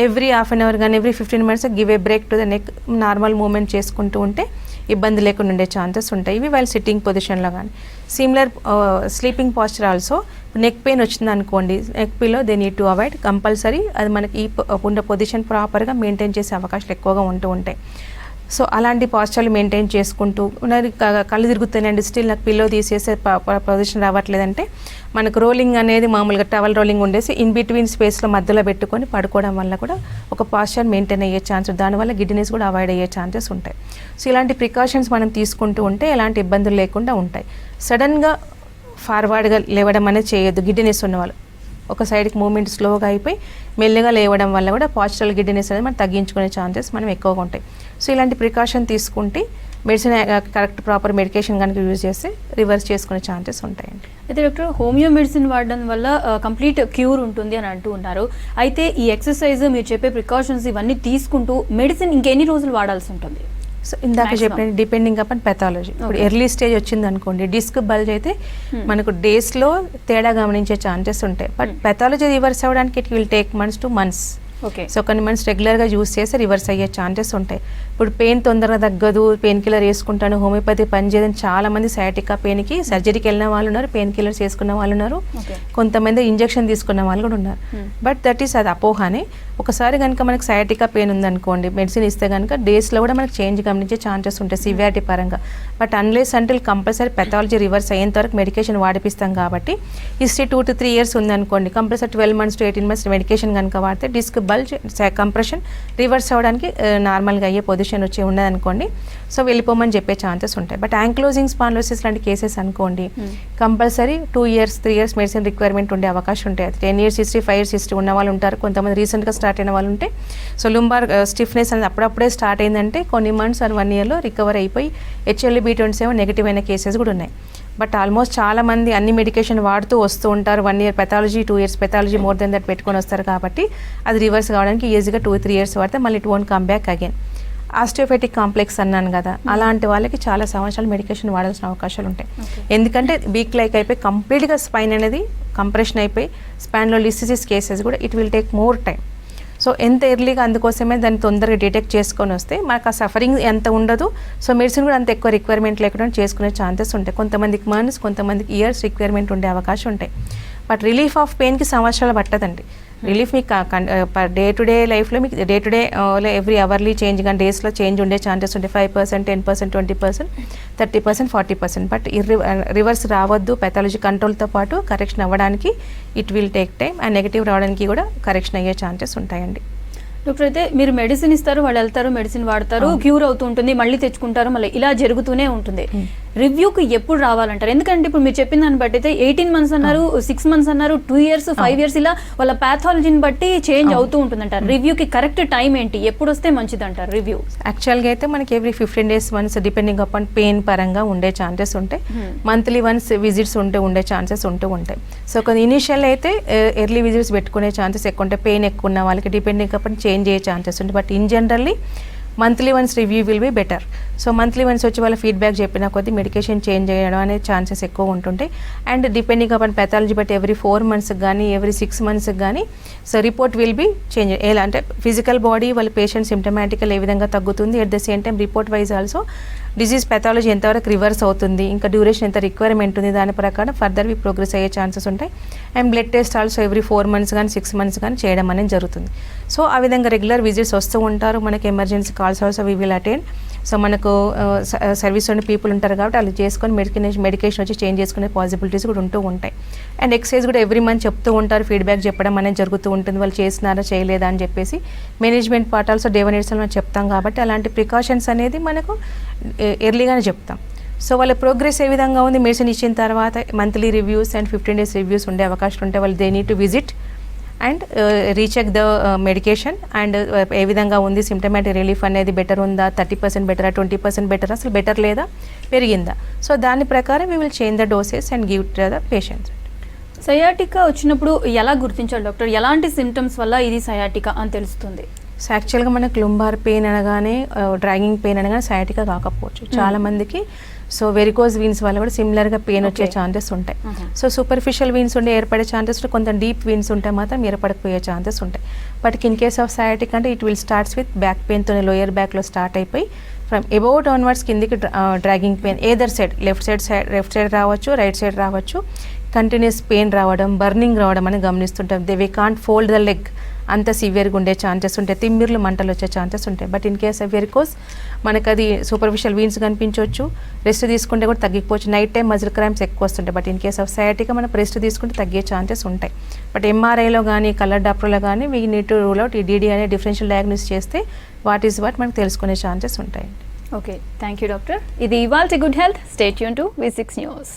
ఎవ్రీ హాఫ్ అన్ అవర్ కానీ every 15 minutes give a break to the neck. Normal movement చేసుకుంటూ ఉంటే ఇబ్బంది లేకుండా ఉండే ఛాన్సెస్ ఉంటాయి ఇవి వైల్ సిట్టింగ్ పొజిషన్లో కానీ. Similar sleeping posture also neck pain వచ్చింది అనుకోండి, neck pillow they need to avoid compulsory. అది మనకి ఈ ఉన్న పొజిషన్ ప్రాపర్గా మెయింటైన్ చేసే అవకాశాలు ఎక్కువగా ఉంటూ ఉంటాయి. సో అలాంటి పాస్చర్లు మెయింటైన్ చేసుకుంటూ కళ్ళు తిరుగుతాయండి, స్టిల్ నాకు పిల్లో తీసేసే పొజిషన్ రావట్లేదంటే మనకు రోలింగ్ అనేది మామూలుగా టవల్ రోలింగ్ ఉండేసి ఇన్ బిట్వీన్ స్పేస్లో మధ్యలో పెట్టుకొని పడుకోవడం వల్ల కూడా ఒక పాస్చర్ మెయింటైన్ అయ్యే ఛాన్స్, దానివల్ల గిడ్డినెస్ కూడా అవాయిడ్ అయ్యే ఛాన్సెస్ ఉంటాయి. సో ఇలాంటి ప్రికాషన్స్ మనం తీసుకుంటూ ఉంటే ఎలాంటి ఇబ్బందులు లేకుండా ఉంటాయి. సడన్గా ఫార్వర్డ్గా లేవడం అనేది చేయొద్దు. గిడ్డినెస్ ఉన్నవాళ్ళు ఒక సైడ్కి మూమెంట్ స్లోగా అయిపోయి మెల్లగా లేవడం వల్ల కూడా పాస్చరల్ గిడ్డినెస్ అనేది మనం తగ్గించుకునే ఛాన్సెస్ మనం ఎక్కువగా ఉంటాయి. సో ఇలాంటి ప్రికాషన్ తీసుకుంటే మెడిసిన్ కరెక్ట్ ప్రాపర్ మెడికేషన్ కనుక యూజ్ చేస్తే రివర్స్ చేసుకునే ఛాన్సెస్ ఉంటాయండి. అయితే డాక్టర్ హోమియో మెడిసిన్ వాడడం వల్ల కంప్లీట్ క్యూర్ ఉంటుంది అని అంటూ ఉన్నారు. అయితే ఈ ఎక్సర్సైజ్ మీరు చెప్పే ప్రికాషన్స్ ఇవన్నీ తీసుకుంటూ మెడిసిన్ ఇంకెన్ని రోజులు వాడాల్సి ఉంటుంది? సో ఇందాక చెప్పిన డిపెండింగ్ అపాన్ పెథాలజీ. ఇప్పుడు ఎర్లీ స్టేజ్ వచ్చింది అనుకోండి, డిస్క్ బల్జ్ అయితే మనకు డేస్లో తేడా గమనించే ఛాన్సెస్ ఉంటాయి. బట్ పెథాలజీ రివర్స్ అవ్వడానికి it will take months to months. Okay. So కొన్ని మంత్స్ రెగ్యులర్గా యూస్ చేస్తే రివర్స్ అయ్యే ఛాన్సెస్ ఉంటాయి. ఇప్పుడు పెయిన్ తొందరగా తగ్గదు, పెయిన్ కిల్లర్ వేసుకుంటాను, హోమియోపతి పనిచేయదని చాలా మంది సయాటికా పెయిన్కి సర్జరీకి వెళ్ళిన వాళ్ళు ఉన్నారు, పెయిన్ కిల్లర్స్ వేసుకున్న వాళ్ళు ఉన్నారు, కొంతమంది ఇంజెక్షన్ తీసుకున్న వాళ్ళు కూడా ఉన్నారు. బట్ దట్ ఈస్ అది అపోహానే. ఒకసారి కనుక మనకి సయాటికా పెయిన్ ఉందనుకోండి, మెడిసిన్ ఇస్తే కనుక డేస్లో కూడా మనకి చేంజ్ గమనించే ఛాన్సెస్ ఉంటాయి సివియారిటీ పరంగా. But unless until compulsory pathology reverse అయ్యేంత వరకు మెడికేషన్ వాడిపిస్తాం కాబట్టి హిస్టరీ 2 to 3 years ఉందనుకోండి, compulsory 12 months to 18 months medication కనుక వాడితే డిస్క్ బల్జ్ కంప్రెషన్ రివర్స్ అవ్వడానికి నార్మల్గా అయ్యే పొజిషన్ వచ్చి ఉండదనుకోండి, సో వెళ్ళిపోమని చెప్పే ఛాన్సెస్ ఉంటాయి. బట్ యాంక్లోజింగ్ స్పాండిలోసిస్ లాంటి కేసెస్ అనుకోండి, compulsory 2 years 3 years medicine requirement ఉండే అవకాశం ఉంటాయి. 10 years హిస్టరీ 5 years హిస్టరీ ఉన్న వాళ్ళు ఉంటారు, కొంతమంది రీసెంట్గా స్టార్ట్ అయిన వాళ్ళు ఉంటే. సో లుంబార్ స్టిఫ్నెస్ అనేది అప్పుడప్పుడే స్టార్ట్ అయిందంటే కొన్ని months or 1 yearలో రికవర్ అయిపోయి HLA-B27 నెగిటివ్ అయిన కేసెస్ కూడా ఉన్నాయి. బట్ ఆల్మోస్ట్ చాలా మంది అన్ని మెడికేషన్ వాడుతూ వస్తూ ఉంటారు. 1 year pathology, 2 years pathology, more than that పెట్టుకొని వస్తారు కాబట్టి అది రివర్స్ కావడానికి ఈజీగా 2-3 years వాడితే మళ్ళీ it won't come back again. Osteophytic complex అన్నాను కదా, అలాంటి వాళ్ళకి చాలా సంవత్సరాలు మెడికేషన్ వాడాల్సిన అవకాశాలు ఉంటాయి. ఎందుకంటే వీక్ లైక్ అయిపోయి కంప్లీట్గా స్పైన్ అనేది కంప్రెషన్ అయిపోయి స్పైన్లో లిసిసిస్ కేసెస్ కూడా it will take more time. So ఎంత ఎర్లీగా అందుకోసమే దాన్ని తొందరగా డిటెక్ట్ చేసుకొని వస్తే మనకు ఆ సఫరింగ్ ఎంత ఉండదు. సో మెడిసిన్ కూడా అంత ఎక్కువ రిక్వైర్మెంట్ లేకుండా చేసుకునే ఛాన్సెస్ ఉంటాయి. కొంతమందికి మంత్స్, కొంతమందికి ఇయర్స్ రిక్వైర్మెంట్ ఉండే అవకాశం ఉంటాయి. బట్ రిలీఫ్ ఆఫ్ పెయిన్కి సంవత్సరాలు పట్టదండి. రిలీఫ్ మీకు డే టు డే లైఫ్లో మీకు day to day every hourly change కానీ డేస్లో చేంజ్ ఉండే ఛాన్సెస్ ఉంటాయి. 5%, 10%, 20%, 30%, 40%. బట్ రివర్స్ రావద్దు. పెథాలజీ కంట్రోల్తో పాటు కరెక్షన్ అవ్వడానికి it will take time. And negative రావడానికి కూడా కరెక్షన్ అయ్యే ఛాన్సెస్ ఉంటాయండి. డాక్టర్ అయితే మీరు మెడిసిన్ ఇస్తారు, వాళ్ళు వెళ్తారు, మెడిసిన్ వాడతారు, క్యూర్ అవుతూ ఉంటుంది, మళ్ళీ తెచ్చుకుంటారు, మళ్ళీ ఇలా జరుగుతూనే ఉంటుంది. రివ్యూకి ఎప్పుడు రావాలంటారు? ఎందుకంటే ఇప్పుడు మీరు చెప్పిన దాన్ని బట్టి అయితే 18 months అన్నారు, 6 months అన్నారు, 2 years, 5 years ఇలా వాళ్ళ ప్యాథాలజీని బట్టి చేంజ్ అవుతూ ఉంటుంది అంటారు. రివ్యూకి కరెక్ట్ టైం ఏంటి, ఎప్పుడు వస్తే మంచిది అంటారు రివ్యూ? యాక్చువల్గా అయితే మనకి every 15 days once depending upon pain పరంగా ఉండే ఛాన్సెస్ ఉంటాయి. మంత్లీ వన్స్ విజిట్స్ ఉండే ఛాన్సెస్ ఉంటాయి. సో కొన్ని ఇనిషియల్ అయితే ఎర్లీ విజిట్స్ పెట్టుకునే ఛాన్సెస్ ఎక్కువ ఉంటాయి. పెయిన్ ఎక్కువ ఉన్న వాళ్ళకి డిపెండింగ్ అపాన్ చేంజ్ అయ్యే ఛాన్సెస్ ఉంటాయి. But in generally monthly once review will be better. So monthly once వచ్చి వాళ్ళ ఫీడ్బ్యాక్ చెప్పిన కొద్దీ మెడికేషన్ చేంజ్ చేయడం అనే ఛాన్సెస్ ఎక్కువ ఉంటుంటాయి. అండ్ డిపెండింగ్ అపాన్ పెథాలజీ బట్టి ఎవ్రీ 4 months కానీ ఎవ్రీ 6 months కానీ so report will be change. ఎలా అంటే ఫిజికల్ బాడీ వాళ్ళ పేషెంట్ సిమ్టమాటికల్ ఏ విధంగా తగ్గుతుంది, at the same time report wise also disease pathology ఎంతవరకు రివర్స్ అవుతుంది, ఇంకా డ్యూరేషన్ ఎంత రిక్వైర్మెంట్ ఉంది, దాని ప్రకారం ఫర్దర్ వి ప్రోగ్రెస్ అయ్యే ఛాన్సెస్ ఉంటాయి. And blood test also every 4 months కానీ 6 months కానీ చేయడం అనేది జరుగుతుంది. సో ఆ విధంగా రెగ్యులర్ విజిట్స్ వస్తూ ఉంటారు. మనకి emergency calls also we will attend. So మనకు సర్వీస్ ఉన్న పీపుల్ ఉంటారు కాబట్టి వాళ్ళు చేసుకొని మెడికేషన్ వచ్చి చేంజ్ చేసుకునే పాసిబిలిటీస్ కూడా ఉంటూ ఉంటాయి. అండ్ ఎక్సర్సైజ్ కూడా ఎవ్రీ మంత్ చెప్తూ ఉంటారు, ఫీడ్బ్యాక్ చెప్పడం అనేది జరుగుతూ ఉంటుంది. వాళ్ళు చేస్తున్నారా చేయలేదా అని చెప్పేసి management part also day 1 it's మనం చెప్తాం కాబట్టి అలాంటి ప్రికాషన్స్ అనేది మనకు ఎర్లీగానే చెప్తాం. సో వాళ్ళ ప్రోగ్రెస్ ఏ విధంగా ఉంది, మెడిసిన్ ఇచ్చిన తర్వాత monthly reviews and 15 days reviews ఉండే అవకాశం ఉంటే వాళ్ళు they need to visit and recheck the medication and ఏ విధంగా ఉంది, సిమ్టమాటిక్ రిలీఫ్ అనేది బెటర్ ఉందా, 30% బెటరా, 20% బెటరా, అసలు బెటర్ లేదా, పెరిగిందా. సో దాని ప్రకారం we will change the doses and give to the patients. Sciatica వచ్చినప్పుడు ఎలా గుర్తించాలి డాక్టర్? ఎలాంటి సిమ్టమ్స్ వల్ల ఇది సయాటికా అని తెలుస్తుంది? సో యాక్చువల్గా మనకు లుంబార్ పెయిన్ అనగానే డ్రాగింగ్ పెయిన్ అనగానే సయాటికా కాకపోవచ్చు. చాలా మందికి సో వెరికోజ్ వీన్స్ వల్ల కూడా సిమిలర్గా పెయిన్ వచ్చే ఛాన్సెస్ ఉంటాయి. సో సూపర్ఫిషియల్ వీన్స్ ఉండే ఏర్పడే ఛాన్సెస్, కొంత డీప్ వీన్స్ ఉంటే మాత్రం ఏర్పడకపోయే ఛాన్సెస్ ఉంటాయి. But in case of sciatic అంటే it will starts with back పెయిన్తో లోయర్ బ్యాక్లో స్టార్ట్ అయిపోయి ఫ్రమ్ అబౌవ్ డౌన్వర్డ్స్ కిందికి dragging pain either side, left side రావచ్చు, రైట్ సైడ్ రావచ్చు, కంటిన్యూస్ పెయిన్ రావడం, బర్నింగ్ రావడం అని గమనిస్తుంటాం. We can't fold the leg, అంత సివియర్గా ఉండే ఛాన్సెస్ ఉంటాయి, తిమ్మిర్లు మంటలు వచ్చే ఛాన్సెస్ ఉంటాయి. But in case of varicose మనకు అది సూపర్ఫిషియల్ వీన్స్ కనిపించవచ్చు, రెస్ట్ తీసుకుంటే కూడా తగ్గిపోవచ్చు. నైట్ టైం మజిల్ క్రాంప్స్ ఎక్కువ వస్తుంటాయి. But in case of sciatica మనం రెస్ట్ తీసుకుంటే తగ్గే ఛాన్సెస్ ఉంటాయి. బట్ ఎంఆర్ఐలో కానీ కలర్ డాక్టర్లో కానీ we need to rule out ఈ డీడీ అనే డిఫరెన్షియల్ డయాగ్నోస్ చేస్తే వాట్ ఈస్ వాట్ మనకు తెలుసుకునే ఛాన్సెస్ ఉంటాయి. Okay, thank you doctor. ఇది ఇవాల్టి good health. Stay tune to V6 news.